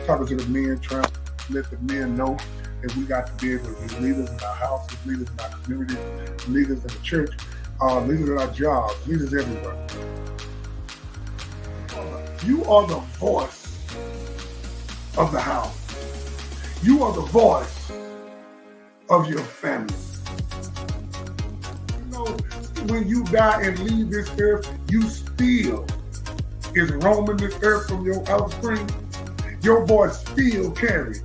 talking to the men, trying to let the men know that we got to be able to be leaders in our houses, leaders in our community, leaders in the church, leaders in our jobs, leaders everywhere. You are the voice of the house. You are the voice of your family. You know, when you die and leave this earth, you still is roaming this earth from your offspring. Your voice still carries.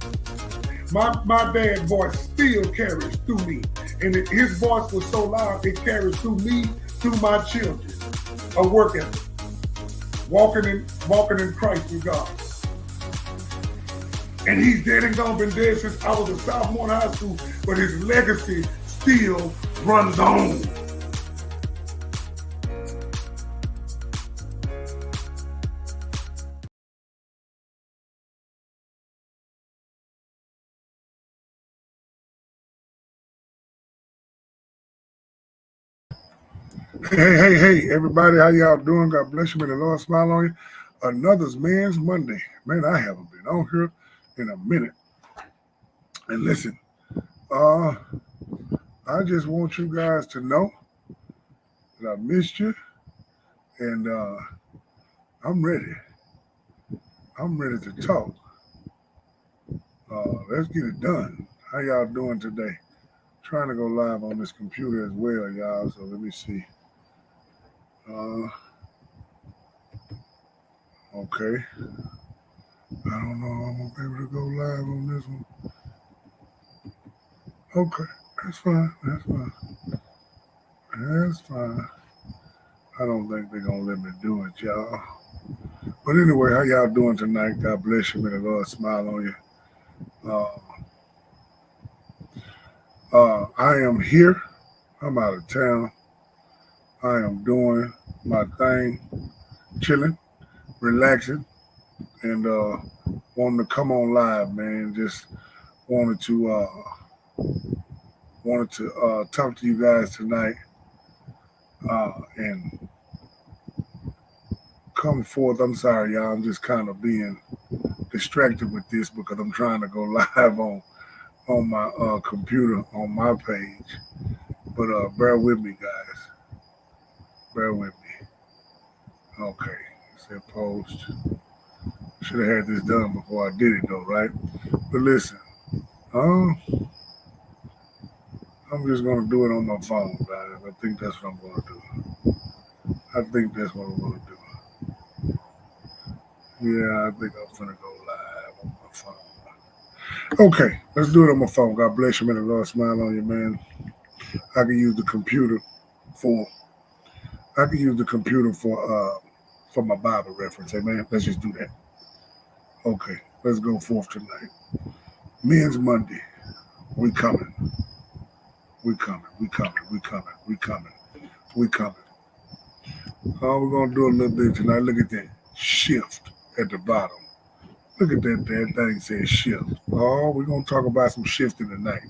My dad's voice still carries through me. And his voice was so loud, it carries through me, through my children. A work ethic. Walking in Christ with God. And he's dead and gone, been dead since I was a sophomore in high school, but his legacy still runs on. Hey, everybody, how y'all doing? God bless you. May the Lord smile on you. Another Man's Monday. Man, I haven't been on here in a minute. And listen, I just want you guys to know that I missed you. And I'm ready. I'm ready to talk. Let's get it done. How y'all doing today? Trying to go live on this computer as well, y'all. So let me see. Okay. I don't know if I'm going to be able to go live on this one. Okay. That's fine. I don't think they're going to let me do it, y'all. But anyway, how y'all doing tonight? God bless you. May the Lord smile on you. I am here. I'm out of town. I am doing my thing, chilling, relaxing, and wanting to come on live, man. Just wanted to talk to you guys tonight and come forth. I'm sorry, y'all. I'm just kind of being distracted with this because I'm trying to go live on my computer on my page. But bear with me, guys. Bear with me. Okay. Said post. Should have had this done before I did it, though, right? But listen. I'm just going to do it on my phone, guys. I think that's what I'm going to do. Yeah, I think I'm going to go live on my phone. Okay, let's do it on my phone. God bless you, man. The Lord smile on you, man. I can use the computer for my Bible reference. Amen. Let's just do that. Okay, let's go forth tonight. Men's Monday. We coming. We're going to do a little bit tonight. Look at that shift at the bottom. Look at that thing says shift. Oh, we're going to talk about some shifting tonight.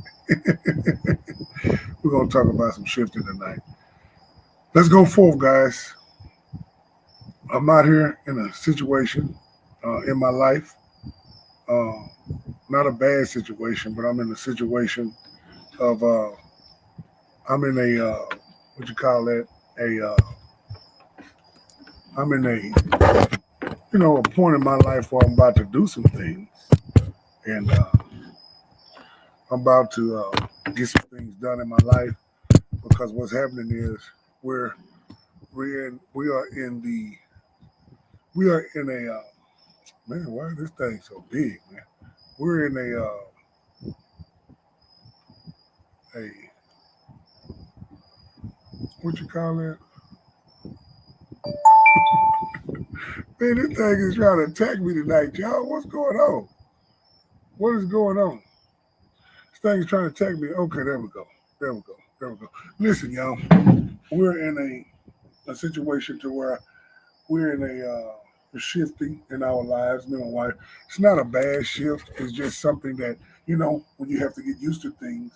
Let's go forth, guys. I'm out here in a situation in my life. Not a bad situation, but I'm in a situation of I'm in a I'm in a point in my life where I'm about to do some things, and I'm about to get some things done in my life because what's happening is we are in a man. Why is this thing so big, man? We're in a what you call that? Man, this thing is trying to attack me tonight, y'all. What's going on? What is going on? This thing is trying to attack me. Okay, there we go. Listen, y'all. We're in a situation to where we're in a shifting in our lives, me and wife. It's not a bad shift. It's just something that, when you have to get used to things,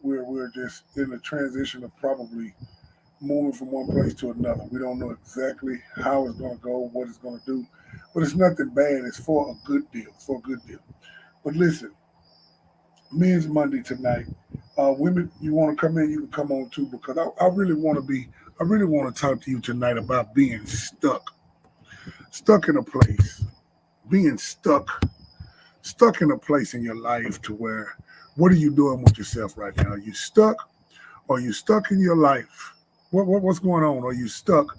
we're just in a transition of probably moving from one place to another. We don't know exactly how it's going to go, what it's going to do, but it's nothing bad. It's for a good deal. It's for a good deal. But listen, Men's Monday tonight. Women, you want to come in, you can come on too, because I really want to be, I really want to talk to you tonight about being stuck in a place, being stuck in a place in your life to where, what are you doing with yourself right now? Are you stuck? Are you stuck in your life? What's going on? Are you stuck?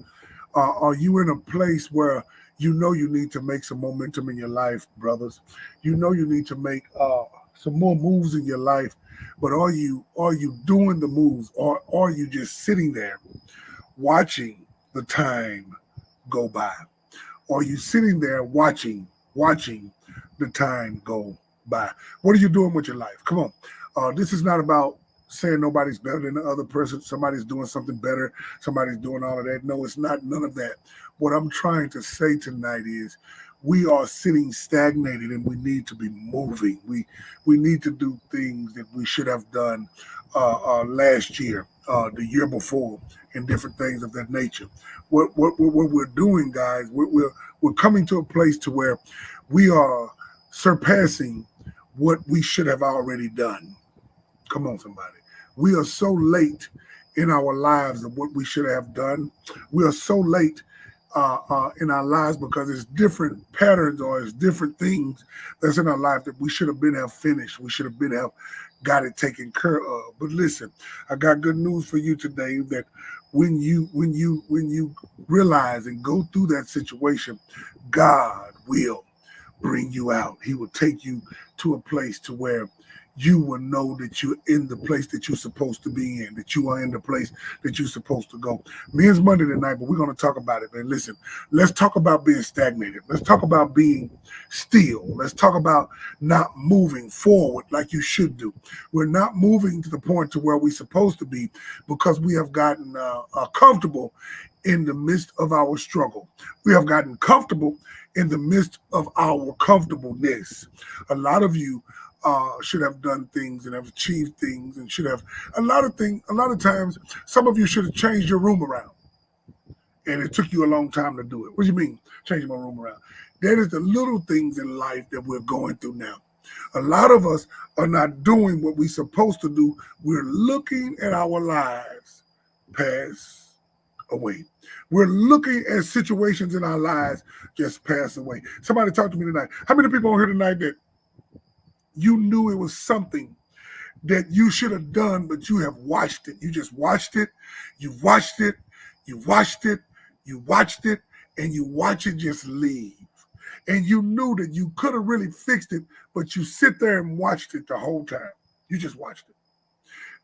Are you in a place where you know you need to make some momentum in your life, brothers? You know you need to make some more moves in your life, but are you doing the moves, or are you just sitting there watching the time go by? Or are you sitting there watching the time go by? What are you doing with your life? Come on. This is not about saying nobody's better than the other person. Somebody's doing something better. Somebody's doing all of that. No, it's not none of that. What I'm trying to say tonight is we are sitting stagnated and we need to be moving. We need to do things that we should have done last year, the year before, and different things of that nature. What we're doing, guys, we're coming to a place to where we are surpassing what we should have already done. Come on, somebody. We are so late in our lives of what we should have done. We are so late in our lives because it's different patterns or it's different things that's in our life that we should have been have finished. We should have been have got it taken care of. But listen, I got good news for you today that when you realize and go through that situation, God will bring you out. He will take you to a place to where you will know that you're in the place that you're supposed to be in, that you are in the place that you're supposed to go. Men's Monday tonight, but we're going to talk about it, man. Listen, let's talk about being stagnated. Let's talk about being still. Let's talk about not moving forward like you should do. We're not moving to the point to where we're supposed to be because we have gotten comfortable in the midst of our struggle. We have gotten comfortable in the midst of our comfortableness. A lot of you should have done things and have achieved things and should have a lot of things. A lot of times, some of you should have changed your room around, and it took you a long time to do it. What do you mean, changing my room around? That is the little things in life that we're going through now. A lot of us are not doing what we're supposed to do. We're looking at our lives pass away. We're looking at situations in our lives just pass away. Somebody talk to me tonight. How many people on here tonight that you knew it was something that you should have done, but you have watched it? You just watched it. You watched it. You watched it. You watched it. And you watch it just leave. And you knew that you could have really fixed it, but you sit there and watched it the whole time. You just watched it.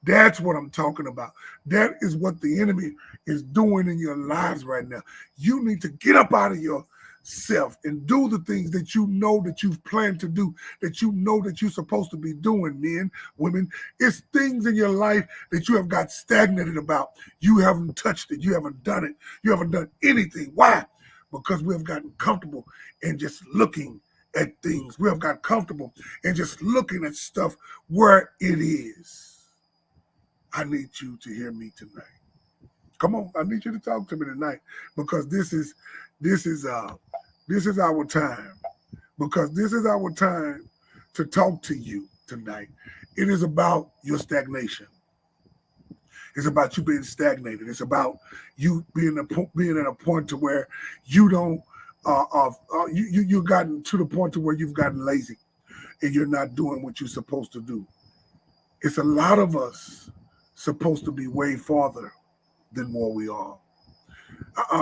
That's what I'm talking about. That is what the enemy is doing in your lives right now. You need to get up out of yourself and do the things that you know that you've planned to do, that you know that you're supposed to be doing, men, women. It's things in your life that you have got stagnated about. You haven't touched it. You haven't done it. You haven't done anything. Why? Because we have gotten comfortable in just looking at things. We have got comfortable in just looking at stuff where it is. I need you to hear me tonight. Come on, I need you to talk to me tonight because this is our time. Because this is our time to talk to you tonight. It is about your stagnation. It's about you being stagnated. It's about you being at a point to where you don't you gotten to the point to where you've gotten lazy and you're not doing what you're supposed to do. It's a lot of us supposed to be way farther than where we are.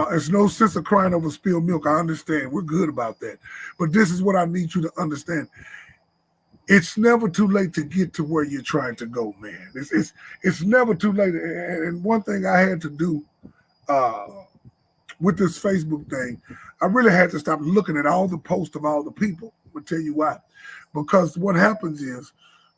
There's no sense of crying over spilled milk. I understand. We're good about that. But this is what I need you to understand. It's never too late to get to where you're trying to go, man. It's never too late. And one thing I had to do uh, with this Facebook thing, I really had to stop looking at all the posts of all the people. I'll tell you why. Because what happens is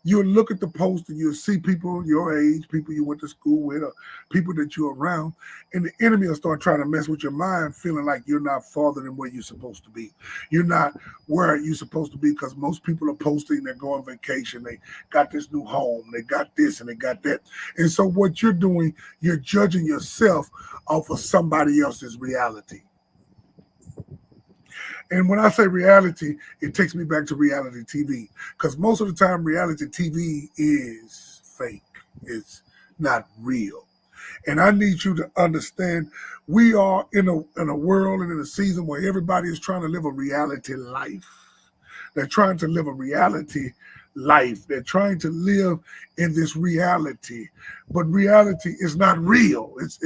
You'll look at the post and you'll see people your age, people you went to school with, or people that you're around, and the enemy will start trying to mess with your mind, feeling like you're not farther than where you're supposed to be. You're not where you're supposed to be because most people are posting, they're going on vacation, they got this new home, they got this and they got that. And so what you're doing, you're judging yourself off of somebody else's reality. And when I say reality, it takes me back to reality TV because most of the time, reality TV is fake. It's not real. And I need you to understand we are in a world and in a season where everybody is trying to live a reality life. They're trying to live a reality life. They're trying to live in this reality, but reality is not real. It's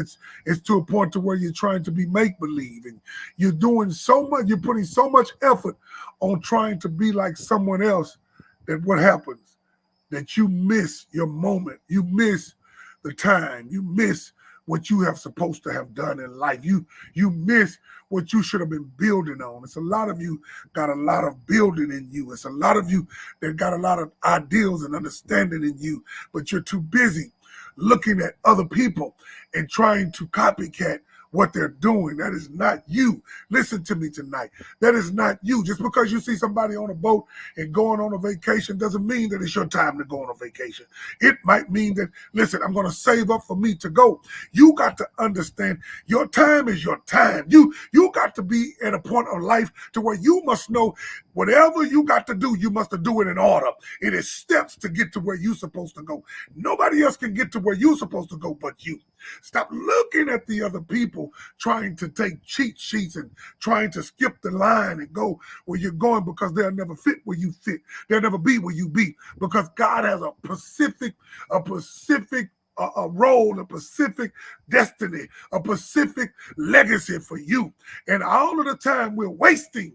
to a point to where you're trying to be make believe, and you're doing so much. You're putting so much effort on trying to be like someone else that what happens that you miss your moment. You miss the time. You miss what you have supposed to have done in life. You miss what you should have been building on. It's a lot of you got a lot of building in you. It's a lot of you that got a lot of ideals and understanding in you, but you're too busy looking at other people and trying to copycat what they're doing. That is not you. Listen to me tonight. That is not you. Just because you see somebody on a boat and going on a vacation doesn't mean that it's your time to go on a vacation. It might mean that, listen, I'm going to save up for me to go. You got to understand your time is your time. You got to be at a point of life to where you must know whatever you got to do, you must do it in order. It is steps to get to where you're supposed to go. Nobody else can get to where you're supposed to go but you. Stop looking at the other people trying to take cheat sheets and trying to skip the line and go where you're going because they'll never fit where you fit. They'll never be where you be because God has a specific a role, a specific destiny, a specific legacy for you. And all of the time we're wasting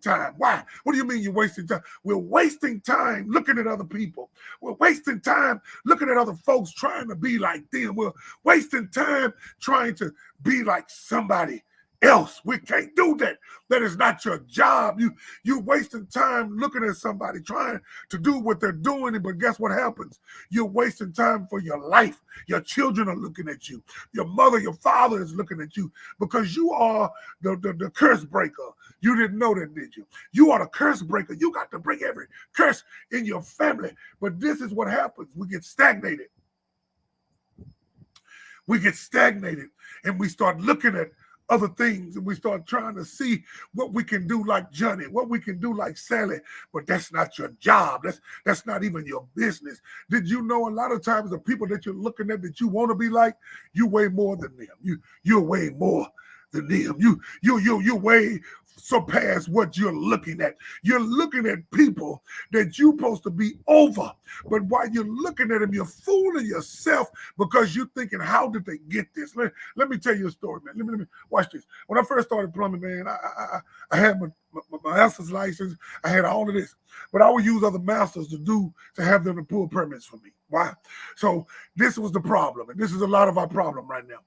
time. Why? What do you mean you're wasting time? We're wasting time looking at other people. We're wasting time looking at other folks trying to be like them. We're wasting time trying to be like somebody else. We can't do that. That is not your job. You're wasting time looking at somebody trying to do what they're doing, but guess what happens? You're wasting time for your life. Your children are looking at you. Your mother, your father is looking at you because you are the curse breaker. You didn't know that, did you? You are the curse breaker. You got to break every curse in your family. But this is what happens. We get stagnated. We get stagnated and we start looking at other things and we start trying to see what we can do like Johnny, what we can do like Sally, but that's not your job. That's not even your business. Did you know a lot of times the people that you're looking at that you want to be like, you way more than them. You're way more than them. You way surpass what you're looking at. You're looking at people that you're supposed to be over. But while you're looking at them, you're fooling yourself because you're thinking, how did they get this? Let me tell you a story, man. Let me watch this. When I first started plumbing, man, I had my master's license. I had all of this. But I would use other masters to have them to pull permits for me. Why? So this was the problem. And this is a lot of our problem right now.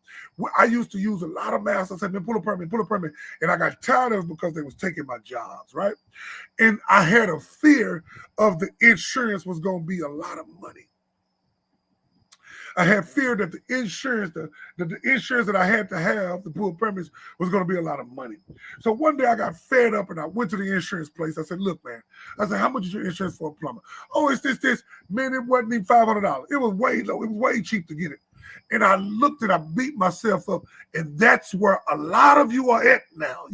I used to use a lot of masters, said, man, pull a permit. And I got tired of it because they was taking my jobs, right? And I had a fear of the insurance was going to be a lot of money. I had fear that the insurance that I had to have to pull permits was going to be a lot of money. So one day I got fed up and I went to the insurance place. I said, look, man, I said, how much is your insurance for a plumber? Oh, it's this. Man, it wasn't even $500. It was way low. It was way cheap to get it. And I looked and I beat myself up. And that's where a lot of you are at now.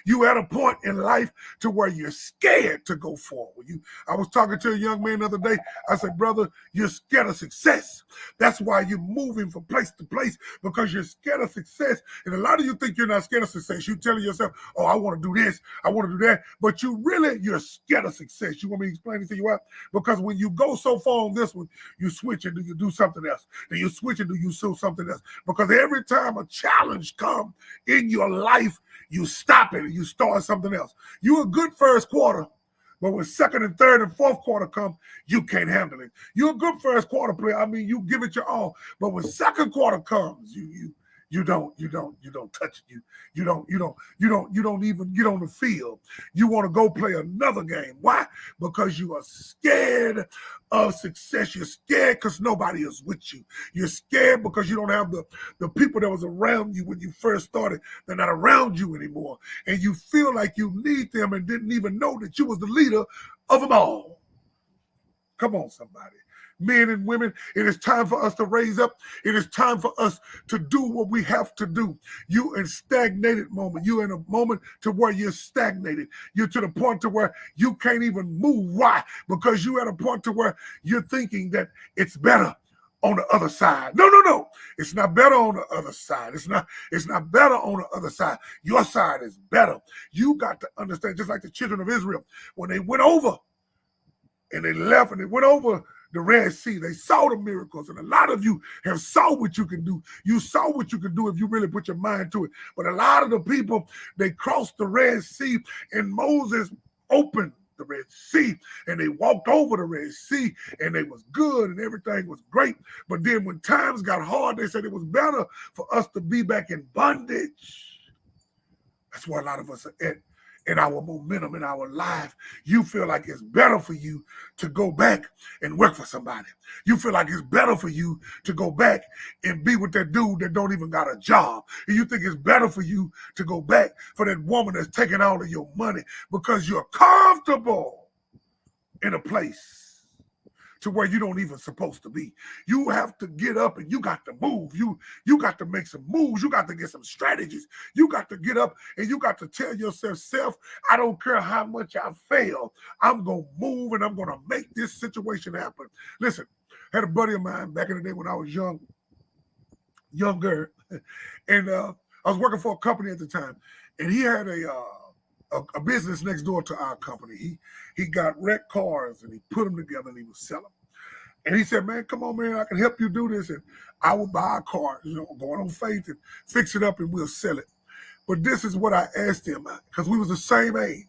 You at a point in life to where you're scared to go forward. I was talking to a young man the other day. I said, brother, you're scared of success. That's why you're moving from place to place, because you're scared of success. And a lot of you think you're not scared of success. You're telling yourself, oh, I want to do this, I want to do that. But you're scared of success. You want me to explain it to you out? Because when you go so far on this one, you switch and you do something else. Then you switch and you do something else. Because every time a challenge comes in your life, you stop it and you start something else. You're a good first quarter, but when second and third and fourth quarter come, you can't handle it. You're a good first quarter player. I mean, you give it your all. But when second quarter comes, you You don't touch it. You don't even get on the field. You want to go play another game. Why? Because you are scared of success. You're scared because nobody is with you. You're scared because you don't have the people that was around you when you first started. They're not around you anymore. And you feel like you need them and didn't even know that you was the leader of them all. Come on, somebody. Men and women, it is time for us to raise up. It is time for us to do what we have to do. You in stagnated moment. You in a moment to where you're stagnated. You're to the point to where you can't even move. Why? Because you're at a point to where you're thinking that it's better on the other side. No. It's not better on the other side. It's not better on the other side. Your side is better. You got to understand, just like the children of Israel, when they went over and they left and they went over the Red Sea. They saw the miracles, and a lot of you have saw what you can do. You saw what you can do if you really put your mind to it. But a lot of the people, they crossed the Red Sea, and Moses opened the Red Sea, and they walked over the Red Sea, and it was good, and everything was great. But then when times got hard, they said it was better for us to be back in bondage. That's where a lot of us are at. In our momentum, in our life, you feel like it's better for you to go back and work for somebody. You feel like it's better for you to go back and be with that dude that don't even got a job. And you think it's better for you to go back for that woman that's taking all of your money because you're comfortable in a place to where you don't even supposed to be. You have to get up and you got to move. You got to make some moves. You got to get some strategies. You got to get up and you got to tell yourself, self, I don't care how much I fail. I'm going to move and I'm going to make this situation happen. Listen, I had a buddy of mine back in the day when I was younger, and I was working for a company at the time, and he had a business next door to our company. He got wrecked cars and he put them together and he was selling them. And he said, man, come on, man, I can help you do this. And I will buy a car, going on faith and fix it up and we'll sell it. But this is what I asked him, because we was the same age.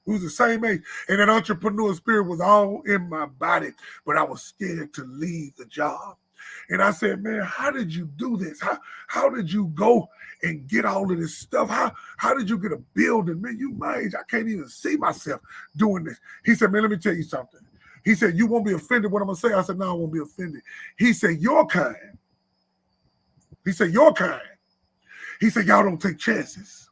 We was the same age. And that entrepreneur spirit was all in my body, but I was scared to leave the job. And I said, man, how did you do this? How did you go and get all of this stuff? How did you get a building? Man, you my age, I can't even see myself doing this. He said, man, let me tell you something. He said, you won't be offended what I'm going to say? I said, no, I won't be offended. He said, your kind. He said, your kind. He said, y'all don't take chances.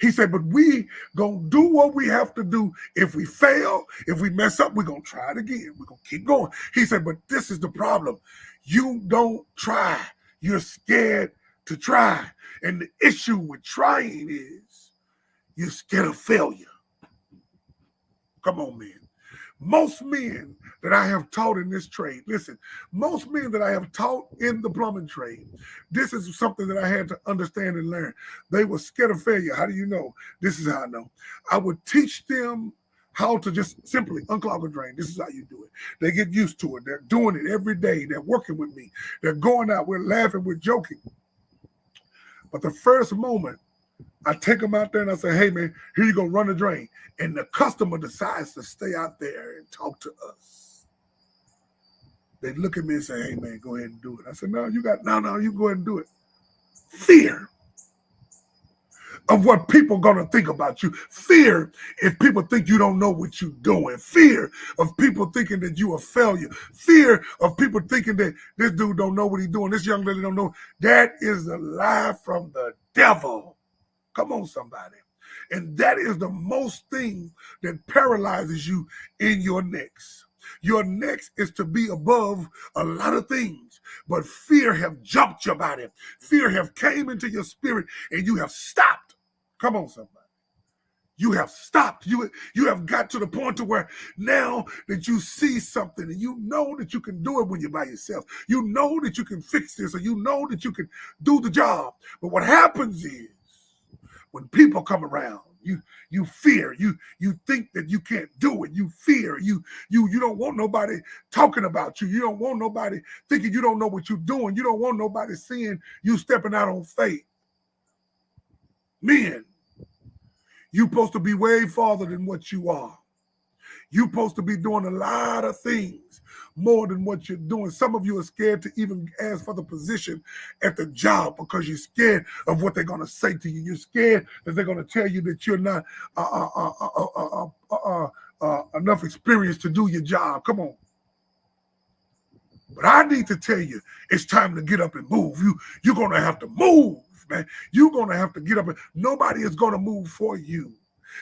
He said, but we going to do what we have to do. If we fail, if we mess up, we're going to try it again. We're going to keep going. He said, but this is the problem. You don't try. You're scared to try. And the issue with trying is you're scared of failure. Come on, man. Most men that I have taught in this trade, listen, most men that I have taught in the plumbing trade, this is something that I had to understand and learn. They were scared of failure. How do you know? This is how I know. I would teach them how to just simply unclog a drain. This is how you do it. They get used to it. They're doing it every day. They're working with me. They're going out. We're laughing. We're joking. But the first moment, I take them out there and I say, hey, man, here you go, run the drain. And the customer decides to stay out there and talk to us. They look at me and say, hey, man, go ahead and do it. I said, no, you go ahead and do it. Fear of what people are going to think about you. Fear if people think you don't know what you're doing. Fear of people thinking that you're a failure. Fear of people thinking that this dude don't know what he's doing. This young lady don't know. That is a lie from the devil. Come on, somebody. And that is the most thing that paralyzes you in your next. Your next is to be above a lot of things, but fear have jumped your body. Fear have came into your spirit and you have stopped. Come on, somebody. You have stopped. You have got to the point to where now that you see something and you know that you can do it when you're by yourself. You know that you can fix this, or you know that you can do the job. But what happens is, when people come around, you fear, you think that you can't do it. You fear, you don't want nobody talking about you. You don't want nobody thinking you don't know what you're doing. You don't want nobody seeing you stepping out on faith. Men, you're supposed to be way farther than what you are. You're supposed to be doing a lot of things more than what you're doing. Some of you are scared to even ask for the position at the job because you're scared of what they're going to say to you. You're scared that they're going to tell you that you're not enough experience to do your job. Come on. But I need to tell you, it's time to get up and move. You're going to have to move, man. You're going to have to get up. Nobody is going to move for you.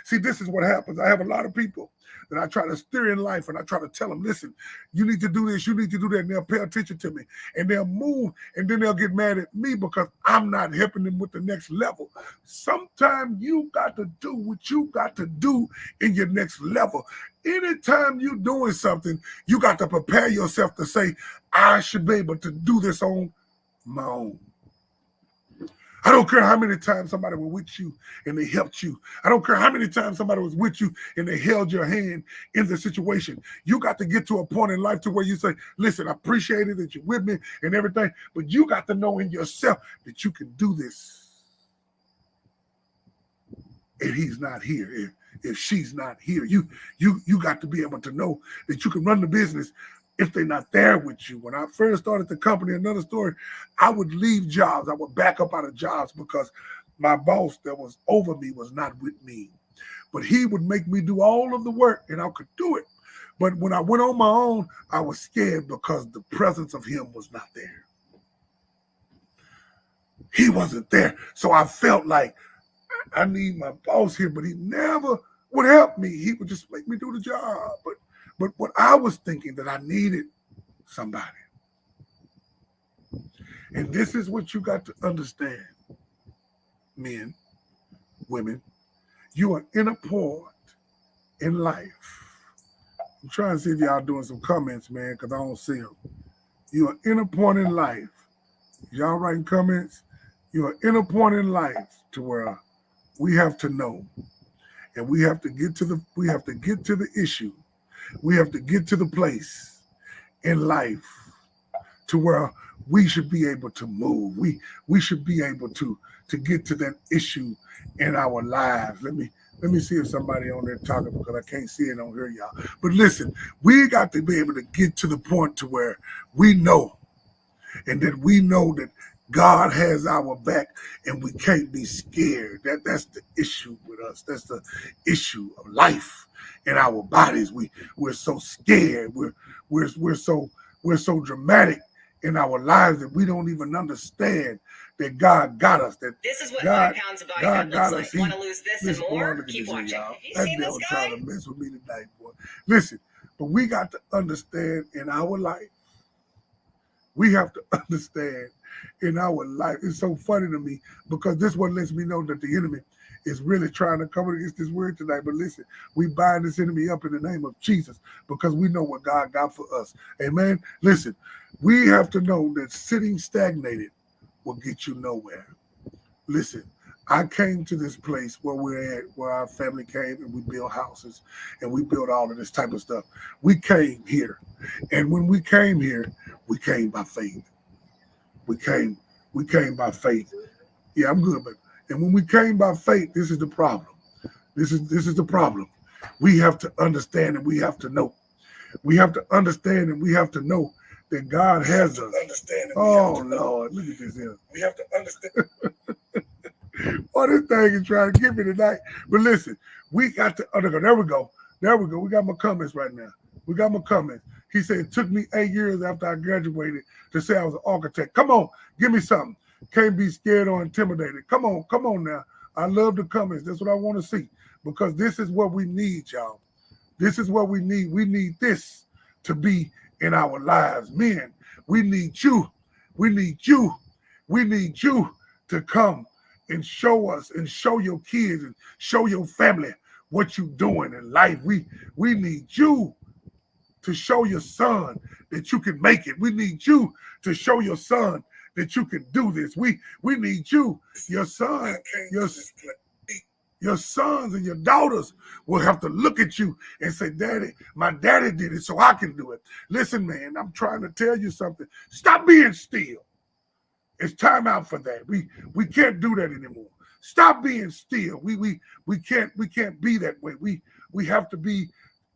See, this is what happens. I have a lot of people that I try to steer in life, and I try to tell them, listen, you need to do this, you need to do that, and they'll pay attention to me, and they'll move, and then they'll get mad at me because I'm not helping them with the next level. Sometimes you got to do what you got to do in your next level. Anytime you're doing something, you got to prepare yourself to say, I should be able to do this on my own. I don't care how many times somebody was with you and they helped you. I don't care how many times somebody was with you and they held your hand in the situation. You got to get to a point in life to where you say, listen, I appreciate it that you're with me and everything, but you got to know in yourself that you can do this. And he's not here. If she's not here, you got to be able to know that you can run the business if they're not there with you. When I first started the company, another story, I would leave jobs. I would back up out of jobs because my boss that was over me was not with me. But he would make me do all of the work and I could do it. But when I went on my own, I was scared because the presence of him was not there. He wasn't there. So I felt like I need my boss here, but he never would help me. He would just make me do the job. But what I was thinking that I needed somebody. And this is what you got to understand, men, women. You are in a point in life. I'm trying to see if y'all doing some comments, man, because I don't see them. You are in a point in life. Y'all writing comments? You are in a point in life to where we have to know, and we have to get to the issue. We have to get to the place in life to where we should be able to move. We should be able to get to that issue in our lives. Let me see if somebody on there talking because I can't see it on here, y'all. But listen, we got to be able to get to the point to where we know, and that we know that God has our back and we can't be scared. That's the issue with us. That's the issue of life in our bodies. We're so scared. We're so dramatic in our lives that we don't even understand that God got us. That this is what God, 5 pounds of body God fat looks looks like. Want to lose this and more? Keep this, watching. y'all. Have you That seen devil this guy? trying to mess with me tonight, boy. Listen, but we got to understand in our life. We have to understand in our life. It's so funny to me because this one lets me know that the enemy is really trying to come against this word tonight. But listen, we bind this enemy up in the name of Jesus because we know what God got for us. Amen. Listen, we have to know that sitting stagnated will get you nowhere. Listen, I came to this place where we're at, where our family came and we built houses and we built all of this type of stuff. We came here. And when we came here, we came by faith. We came by faith. Yeah, I'm good, but and when we came by faith, this is the problem. This is the problem. We have to understand and we have to know. We have to understand and we have to know that God has us. Oh Lord, look at this here. We have to understand. Oh, this thing is trying to get me tonight. But listen, we got to undergo. There we go. We got my comments right now. We got my comments. He said, it took me 8 years after I graduated to say I was an architect. Come on, give me something. Can't be scared or intimidated. Come on now. I love the comments. That's what I want to see because this is what we need, y'all. This is what we need. We need this to be in our lives. Men, we need you. We need you. We need you to come and show us and show your kids and show your family what you're doing in life. We need you to show your son that you can make it. We need you to show your son that you can do this. We need you, your son, your sons and your daughters will have to look at you and say, Daddy, my daddy did it, so I can do it. Listen, man, I'm trying to tell you something. Stop being still. It's time out for that. We can't do that anymore. Stop being still. We can't be that way. We have to be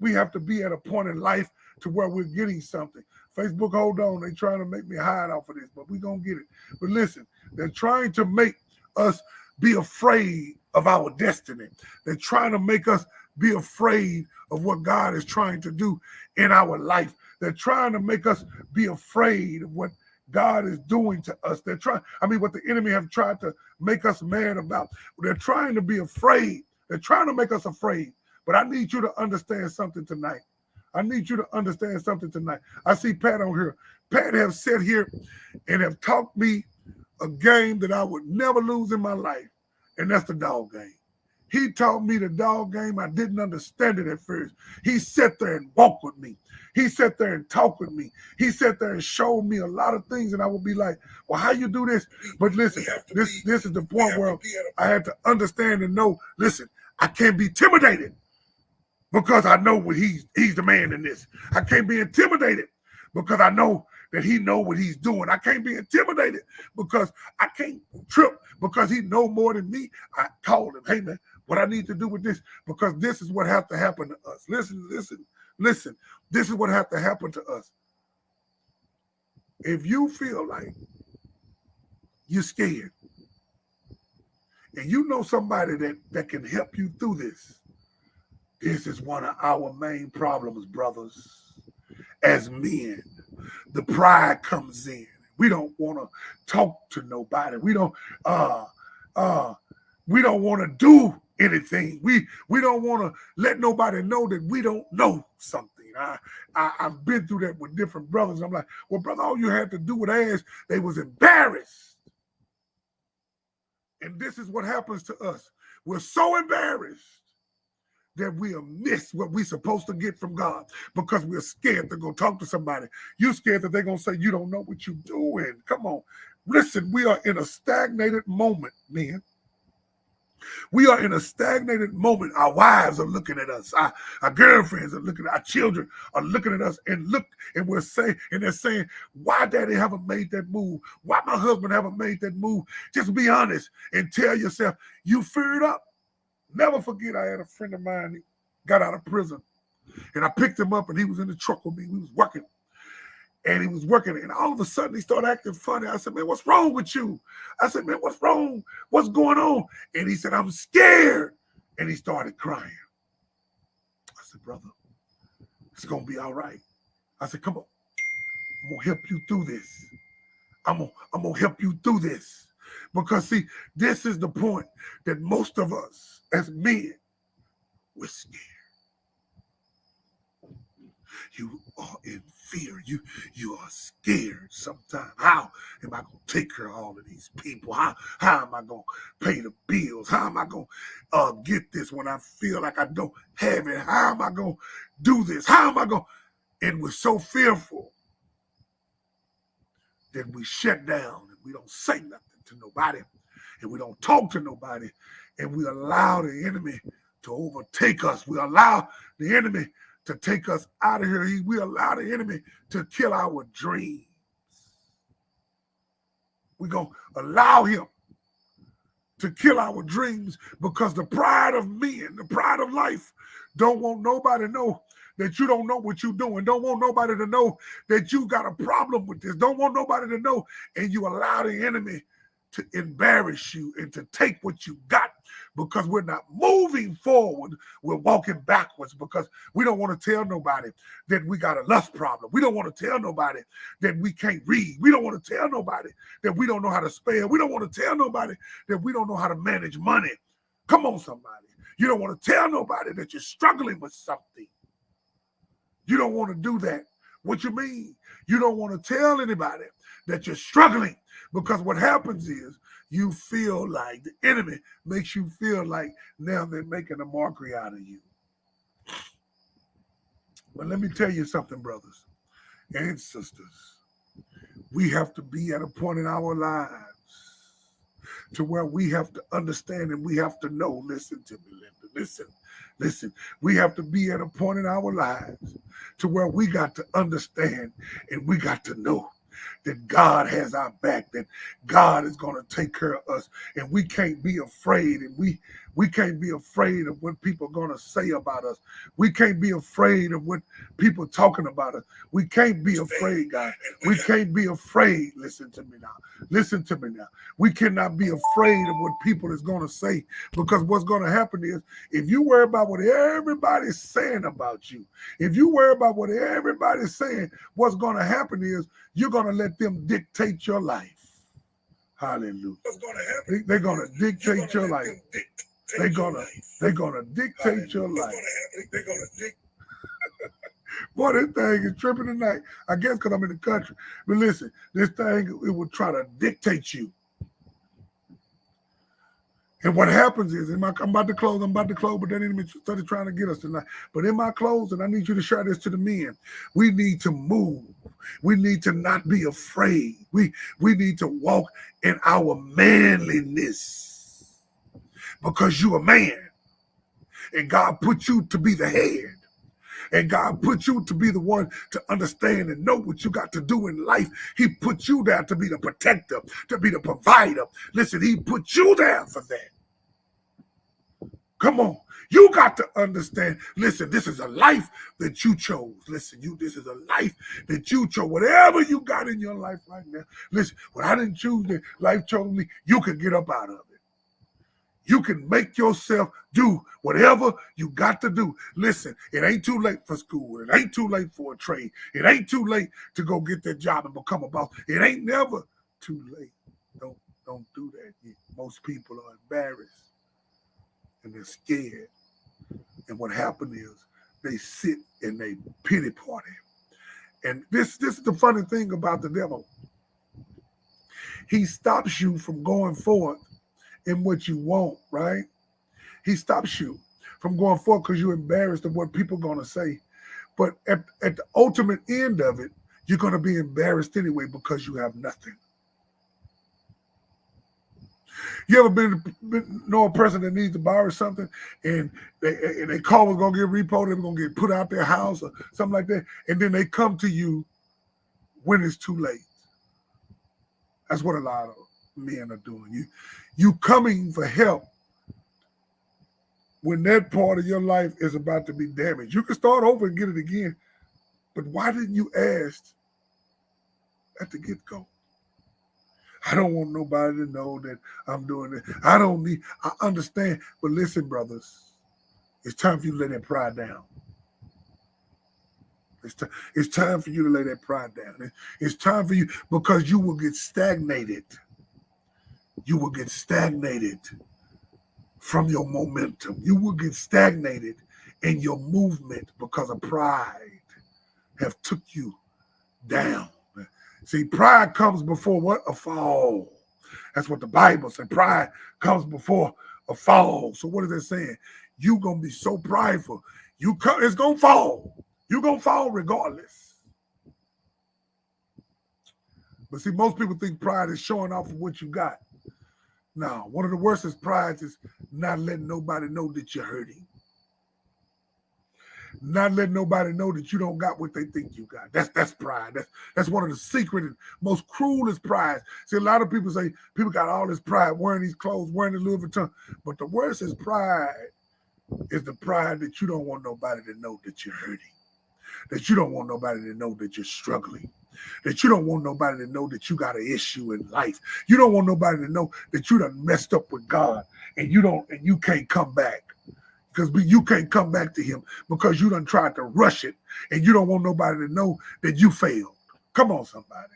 We have to be at a point in life to where we're getting something. Facebook, hold on. They're trying to make me hide off of this, but we're going to get it. But listen, they're trying to make us be afraid of our destiny. They're trying to make us be afraid of what God is trying to do in our life. They're trying to make us be afraid of what God is doing to us. They're trying, what the enemy have tried to make us mad about. They're trying to be afraid. They're trying to make us afraid. But I need you to understand something tonight. I need you to understand something tonight. I see Pat on here. Pat have sat here and have taught me a game that I would never lose in my life, and that's the dog game. He taught me the dog game. I didn't understand it at first. He sat there and walked with me. He sat there and talked with me. He sat there and showed me a lot of things, and I would be like, well, how you do this? But listen, this is the point where I had to understand and know, listen, I can't be intimidated because I know what he's the man in this. I can't be intimidated because I know that he know what he's doing. I can't be intimidated because I can't trip because he know more than me. I called him, hey man, what I need to do with this, because this is what have to happen to us. Listen. This is what have to happen to us. If you feel like you're scared and you know somebody that can help you through this, this is one of our main problems, brothers. As men, the pride comes in. We don't want to talk to nobody. We don't want to do anything. We don't want to let nobody know that we don't know something. I've been through that with different brothers. I'm like, well, brother, all you had to do was ask. They was embarrassed. And this is what happens to us. We're so embarrassed that we'll miss what we're supposed to get from God because we're scared to go talk to somebody. You're scared that they're going to say, you don't know what you're doing. Come on. Listen, we are in a stagnated moment, man. We are in a stagnated moment. Our wives are looking at us. Our girlfriends are looking at our children are looking at us and they're saying, why daddy haven't made that move? Why my husband haven't made that move? Just be honest and tell yourself, you feared up. Never forget, I had a friend of mine who got out of prison, and I picked him up, and he was in the truck with me. We was working, and all of a sudden, he started acting funny. I said, man, what's wrong with you? I said, man, what's wrong? What's going on? And he said, I'm scared, and he started crying. I said, brother, it's going to be all right. I said, come on. I'm going to help you through this. I'm going to help you through this. Because, see, this is the point that most of us as men, we're scared. You are in fear. You are scared sometimes. How am I going to take care of all of these people? How am I going to pay the bills? How am I going to get this when I feel like I don't have it? How am I going to do this? How am I going to? And we're so fearful that we shut down and we don't say nothing to nobody, and we don't talk to nobody, and we allow the enemy to overtake us. We allow the enemy to take us out of here. We allow the enemy to kill our dreams. We're going to allow him to kill our dreams because the pride of men, the pride of life, don't want nobody to know that you don't know what you're doing. Don't want nobody to know that you got a problem with this. Don't want nobody to know, and you allow the enemy to embarrass you and to take what you got because we're not moving forward. We're walking backwards because we don't want to tell nobody that we got a lust problem. We don't want to tell nobody that we can't read. We don't want to tell nobody that we don't know how to spell. We don't want to tell nobody that we don't know how to manage money. Come on, somebody. You don't want to tell nobody that you're struggling with something. You don't want to do that. What you mean? You don't want to tell anybody that you're struggling. Because what happens is you feel like the enemy makes you feel like now they're making a mockery out of you. But let me tell you something, brothers and sisters. We have to be at a point in our lives to where we have to understand and we have to know. Listen to me, Linda. Listen. We have to be at a point in our lives to where we got to understand and we got to know that God has our back, that God is going to take care of us, and we can't be afraid, and We can't be afraid of what people are going to say about us. We can't be afraid of what people are talking about us. We can't be afraid, guys. We can't be afraid. Listen to me now. Listen to me now. We cannot be afraid of what people is going to say, because what's going to happen is, if you worry about what everybody's saying about you, if you worry about what everybody's saying, what's going to happen is you're going to let them dictate your life. Hallelujah. What's going to happen? They're going to dictate your life. They're gonna dictate your life. They're gonna dictate. Boy, this thing is tripping tonight. I guess because I'm in the country. But listen, this thing, it will try to dictate you. And what happens is, I'm about to close, but that enemy started trying to get us tonight. But in my closing, I need you to share this to the men. We need to move. We need to not be afraid. We need to walk in our manliness. Because you're a man, and God put you to be the head, and God put you to be the one to understand and know what you got to do in life. He put you there to be the protector, to be the provider. Listen, he put you there for that. Come on. You got to understand. Listen, this is a life that you chose. Listen, this is a life that you chose. Whatever you got in your life right now, listen, when I didn't choose it, life chose me, you can get up out of it. You can make yourself do whatever you got to do. Listen, it ain't too late for school. It ain't too late for a trade. It ain't too late to go get that job and become a boss. It ain't never too late. Don't do that. Most people are embarrassed and they're scared. And what happened is they sit and they pity party. And this is the funny thing about the devil. He stops you from going forward in what you want, right? He stops you from going forward because you're embarrassed of what people are going to say. But at the ultimate end of it, you're going to be embarrassed anyway because you have nothing. You ever know a person that needs to borrow something and they call was going to get repoed, they were going to get put out their house or something like that, and then they come to you when it's too late. That's what a lot of men are doing. You coming for help when that part of your life is about to be damaged. You can start over and get it again, but why didn't you ask at the get-go? I don't want nobody to know that I'm doing it. I understand, but listen, brothers, it's time for you to lay that pride down. It's time for you to lay that pride down. It's time for you, because you will get stagnated. You will get stagnated from your momentum. You will get stagnated in your movement because of pride have took you down. See, pride comes before what? A fall. That's what the Bible said. Pride comes before a fall. So what is that saying? You're going to be so prideful. It's going to fall. You're going to fall regardless. But see, most people think pride is showing off of what you got. No, one of the worstest prides is not letting nobody know that you're hurting. Not letting nobody know that you don't got what they think you got. That's pride. That's one of the secret and most cruelest prides. See, a lot of people say people got all this pride, wearing these clothes, wearing the Louis Vuitton. But the worstest pride is the pride that you don't want nobody to know that you're hurting. That you don't want nobody to know that you're struggling. That you don't want nobody to know that you got an issue in life. You don't want nobody to know that you done messed up with God and you can't come back. Because you can't come back to him because you done tried to rush it and you don't want nobody to know that you failed. Come on, somebody.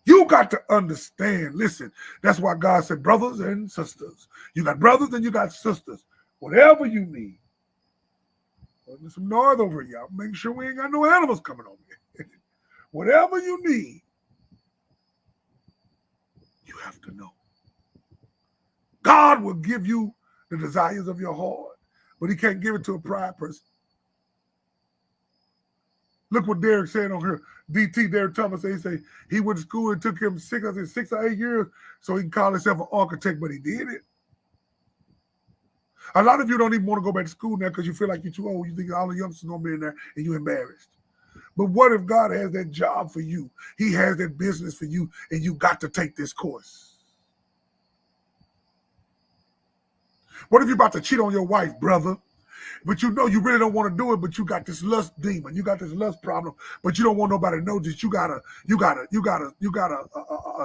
You got to understand. Listen, that's why God said, brothers and sisters. You got brothers and you got sisters. Whatever you need. There's some noise over here, y'all. Make sure we ain't got no animals coming over here. Whatever you need, you have to know. God will give you the desires of your heart, but he can't give it to a pride person. Look what Derek said on here. DT, Derek Thomas, he say he went to school and took him 6 or 8 years so he can call himself an architect, but he did it. A lot of you don't even want to go back to school now because you feel like you're too old. You think all the youngsters are going to be in there and you're embarrassed. But what if God has that job for you? He has that business for you and you got to take this course. What if you're about to cheat on your wife, brother? But you know you really don't want to do it, but you got this lust demon, you got this lust problem, but you don't want nobody to know that you got a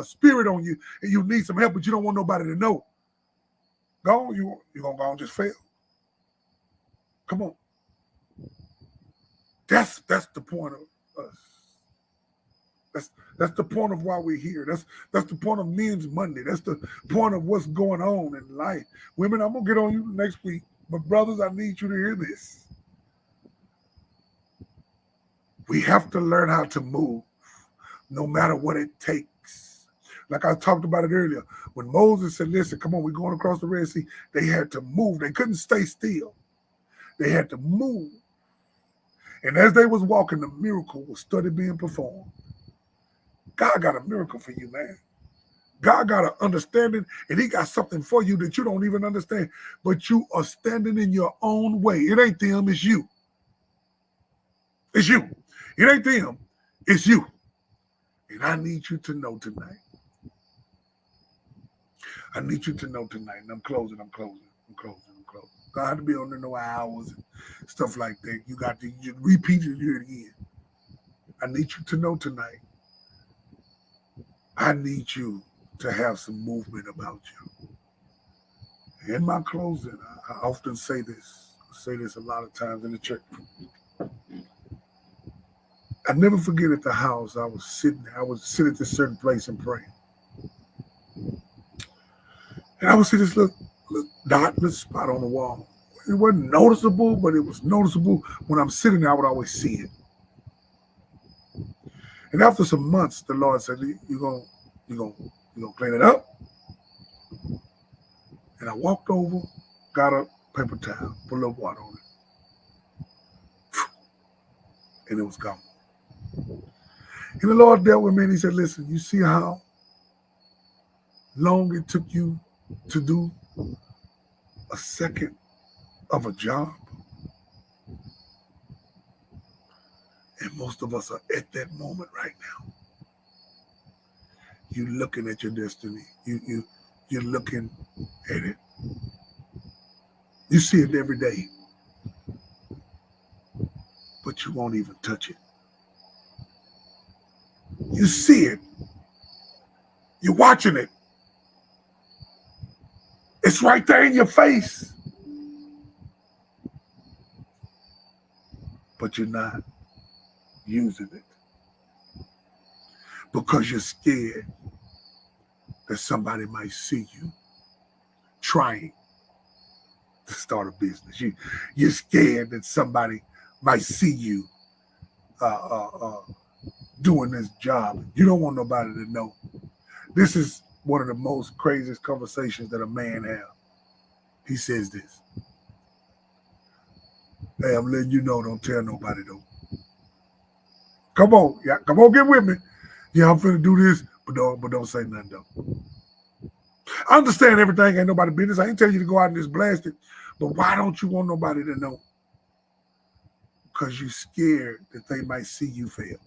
spirit on you and you need some help, but you don't want nobody to know. Go on, you're gonna go and just fail. Come on. That's the point of us. That's the point of why we're here. That's the point of Men's Monday. That's the point of what's going on in life. Women, I'm gonna get on you next week. But brothers, I need you to hear this. We have to learn how to move, no matter what it takes. Like I talked about it earlier. When Moses said, listen, come on, we're going across the Red Sea, they had to move. They couldn't stay still. They had to move. And as they was walking, the miracle was started being performed. God got a miracle for you, man. God got an understanding, and he got something for you that you don't even understand, but you are standing in your own way. It ain't them, it's you. It's you. It ain't them, it's you. And I need you to know tonight. I need you to know tonight, and I'm closing. God had to be on there no hours and stuff like that. You got to repeat it, hear it again. I need you to know tonight. I need you to have some movement about you. In my closing, I often say this. I say this a lot of times in the church. I never forget at the house I was sitting there. I would sit at this certain place and pray. And I would see this little dot, little spot on the wall. It wasn't noticeable, but it was noticeable when I'm sitting there. I would always see it. And after some months, the Lord said, "You gonna clean it up?" And I walked over, got a paper towel, put a little water on it, and it was gone. And the Lord dealt with me, and he said, "Listen, you see how long it took you to do a second of a job? And most of us are at that moment right now. You're looking at your destiny. You're looking at it. You see it every day, but you won't even touch it. You see it. You're watching it. It's right there in your face. But you're not using it because you're scared that somebody might see you trying to start a business. You're scared that somebody might see you doing this job. You don't want nobody to know. This is one of the most craziest conversations that a man has. He says this: "Hey, I'm letting you know, don't tell nobody though. Come on, yeah, come on, get with me. Yeah, I'm finna do this, but don't say nothing though. I understand everything ain't nobody business. I ain't tell you to go out and just blast it, but why don't you want nobody to know? Because you're scared that they might see you fail.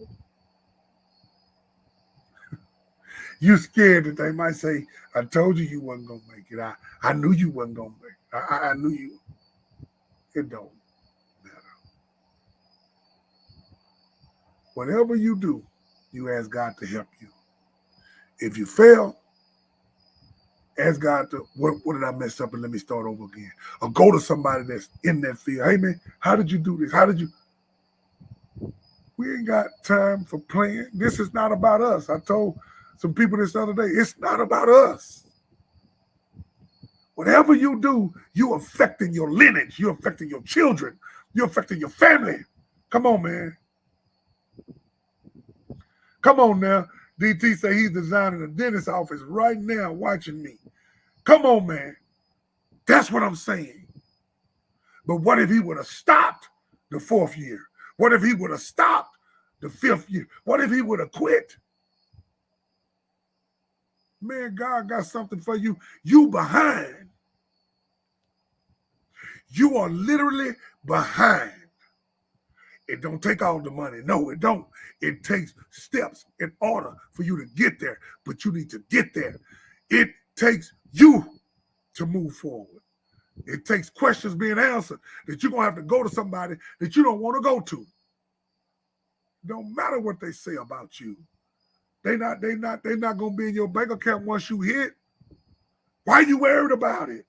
You're scared that they might say, I told you wasn't gonna make it. I knew you wasn't gonna make it. I knew you." It don't matter. Whatever you do, you ask God to help you. If you fail, ask God to, what did I mess up, and let me start over again. Or go to somebody that's in that field. Hey man, how did you do this? How did you? We ain't got time for playing. This is not about us. I told some people this other day, it's not about us. Whatever you do, you're affecting your lineage. You're affecting your children. You're affecting your family. Come on, man. Come on now. DT say he's designing a dentist office right now watching me. Come on, man. That's what I'm saying. But what if he would have stopped the 4th year? What if he would have stopped the 5th year? What if he would have quit? Man, God got something for you. You behind. You are literally behind. It don't take all the money. No, it don't. It takes steps in order for you to get there. But you need to get there. It takes you to move forward. It takes questions being answered that you're going to have to go to somebody that you don't want to go to. Don't matter what they say about you. They're not going to be in your bank account once you hit. Why are you worried about it?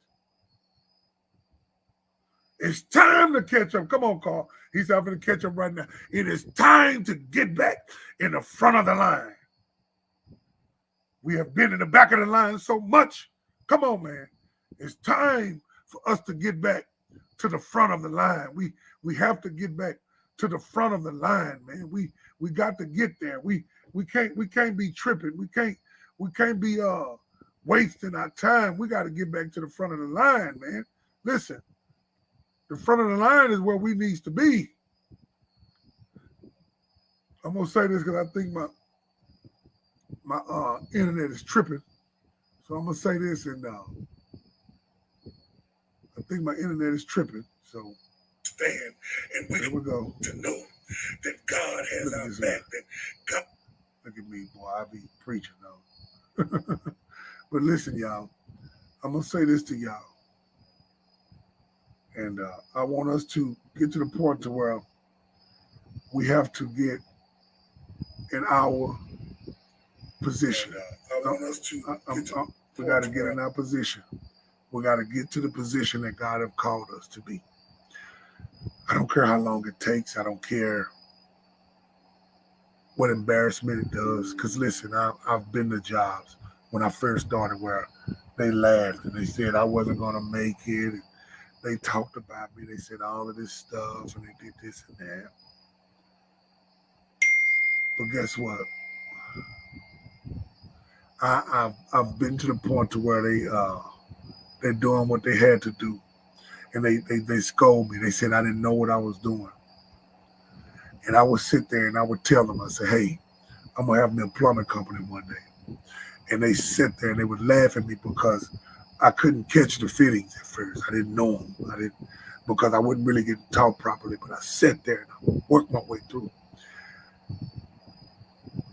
It's time to catch up. Come on, Carl. He's having to catch up right now. It is time to get back in the front of the line. We have been in the back of the line so much. Come on, man. It's time for us to get back to the front of the line. We have to get back to the front of the line, man. We got to get there. We can't be tripping. We can't be wasting our time. We got to get back to the front of the line, man. Listen, the front of the line is where we needs to be. I'm gonna say this because I think my internet is tripping. So I'm gonna say this, and I think my internet is tripping. So stand, and we go to know that God has our back. That God, look at me, boy. I be preaching now. But listen, y'all. I'm gonna say this to y'all, and I want us to get to the point to where we have to get in our position. I want us to. We got to get in our position. We got to get to the position that God have called us to be. I don't care how long it takes. I don't care what embarrassment it does. Because listen, I've been to jobs when I first started where they laughed and they said I wasn't going to make it. And they talked about me. They said all of this stuff and they did this and that. But guess what? I've been to the point to where they're doing what they had to do, and they scold me. They said I didn't know what I was doing, and I would sit there and I would tell them, I said, "Hey, I'm gonna have an employment company one day," and they sit there and they would laugh at me because I couldn't catch the fittings at first. I didn't know them. Because I wouldn't really get taught properly. But I sat there and I worked my way through,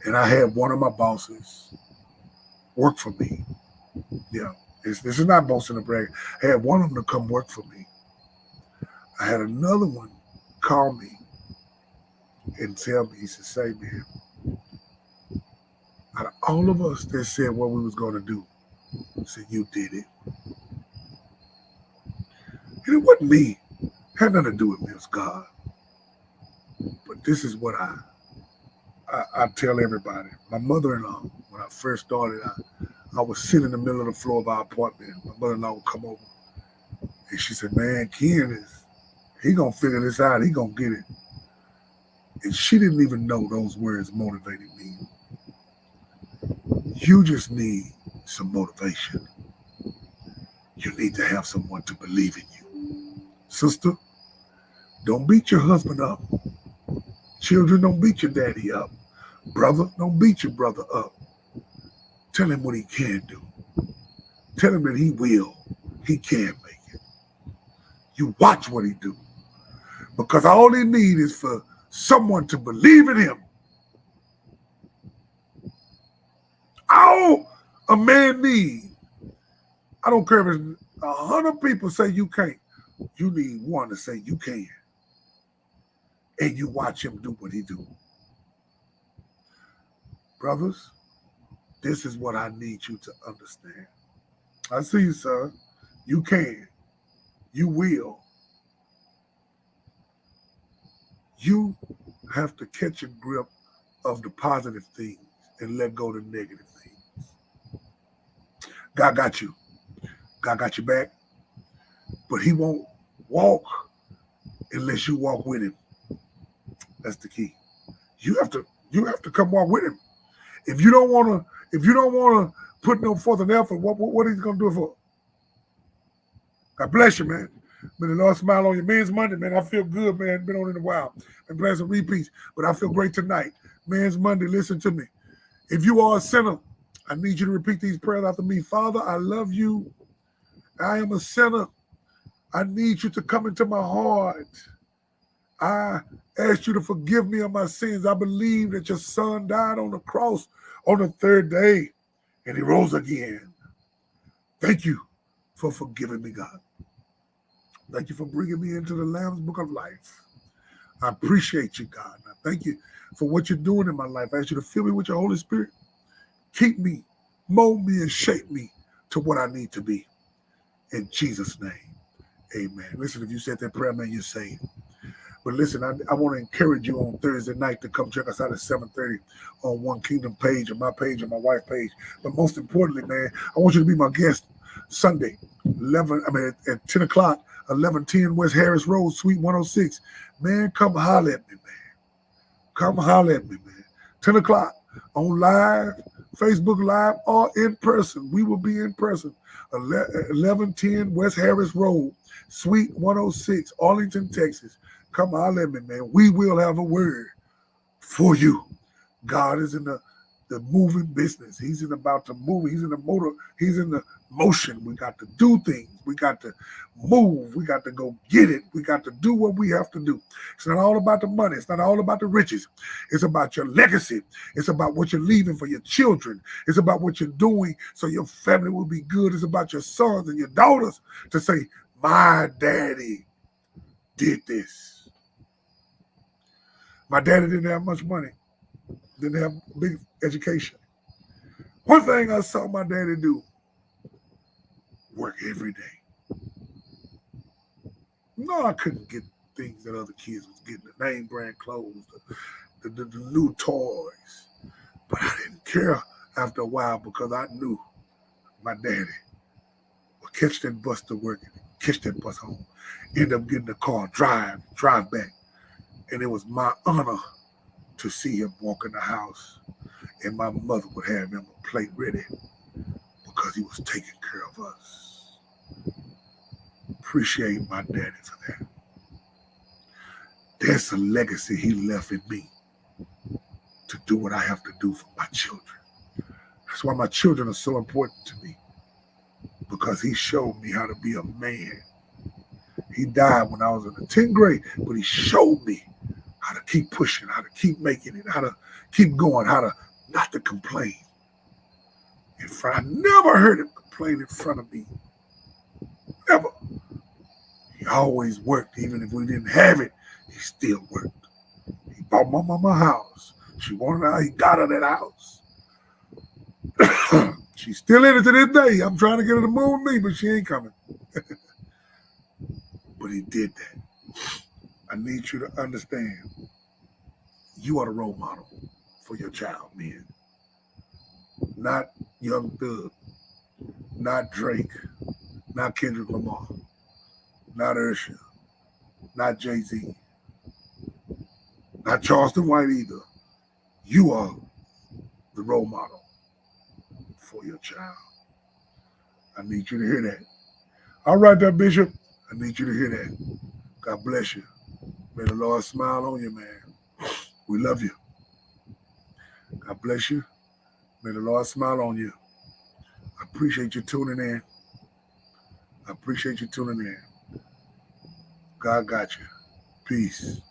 and I had one of my bosses work for me. Yeah, this is not boasting or bragging. I had one of them to come work for me. I had another one call me and tell me, he said, "Say, man, out of all of us that said what we was going to do, I said, you did it." And it wasn't me. It had nothing to do with me. It was God. But this is what I tell everybody. My mother-in-law, when I first started, I was sitting in the middle of the floor of our apartment. My mother-in-law would come over, and she said, "Man, Ken he gonna figure this out. He gonna get it." And she didn't even know those words motivated me. You just need some motivation. You need to have someone to believe in you. Sister, don't beat your husband up. Children, don't beat your daddy up. Brother, don't beat your brother up. Tell him what he can do. Tell him that he can make it. You watch what he do. Because all he needs is for someone to believe in him. All a man needs, I don't care if it's 100 people say you can't, you need one to say you can. And you watch him do what he do. Brothers, this is what I need you to understand. I see you, sir. You can. You will. You have to catch a grip of the positive things and let go of the negative things. God got you. God got your back. But he won't walk unless you walk with him. That's the key. You have to come walk with him. If you don't want to put no forth an effort, what is he gonna do it for? God bless you, man. May the Lord smile on you. Men's Monday, man. I feel good, man. Been on in a while. Been playing some repeats, but I feel great tonight. Men's Monday, listen to me. If you are a sinner, I need you to repeat these prayers after me. Father, I love you. I am a sinner. I need you to come into my heart. I ask you to forgive me of my sins. I believe that your son died on the cross on the third day and he rose again. Thank you for forgiving me, God. Thank you for bringing me into the Lamb's Book of Life. I appreciate you, God. I thank you for what you're doing in my life. I ask you to fill me with your Holy Spirit. Keep me, mold me, and shape me to what I need to be. In Jesus' name, amen. Listen, if you said that prayer, man, you're saved. But listen, I want to encourage you on Thursday night to come check us out at 7:30 on One Kingdom page, and my wife's page. But most importantly, man, I want you to be my guest Sunday, at 10 o'clock, 1110 West Harris Road, Suite 106. Man, come holler at me, man. Come holler at me, man. 10 o'clock on live, Facebook Live, or in person. We will be in person. 1110 West Harris Road, Suite 106, Arlington, Texas. Come holler at me, man. We will have a word for you. God is in the moving business. He's about to move. He's in the motor. He's in the motion. We got to do things. We got to move. We got to go get it. We got to do what we have to do. It's not all about the money. It's not all about the riches. It's about your legacy. It's about what you're leaving for your children. It's about what you're doing so your family will be good. It's about your sons and your daughters to say, my daddy did this. My daddy didn't have much money. Didn't have big education. One thing I saw my daddy do, work every day. No, I couldn't get things that other kids was getting, the name brand clothes, the new toys. But I didn't care after a while because I knew my daddy would catch that bus to work, catch that bus home, end up getting the car, drive back. And it was my honor to see him walk in the house, and my mother would have him a plate ready because he was taking care of us. Appreciate my daddy for that. There's a legacy he left in me to do what I have to do for my children. That's why my children are so important to me, because he showed me how to be a man. He died when I was in the 10th grade, but he showed me how to keep pushing, how to keep making it, how to keep going, how to not to complain in front. I never heard him complain in front of me. Never. He always worked. Even if we didn't have it, he still worked. He bought my mama a house. She wanted her, he got her that house. She's still in it to this day. I'm trying to get her to move with me, but she ain't coming. But he did that. I need you to understand, you are the role model for your child, men. Not Young Thug, not Drake, not Kendrick Lamar, not Usher, not Jay-Z, not Charleston White either. You are the role model for your child. I need you to hear that. All right, there, Bishop. I need you to hear that. God bless you. May the Lord smile on you, man. We love you. God bless you. May the Lord smile on you. I appreciate you tuning in. I appreciate you tuning in. God got you. Peace.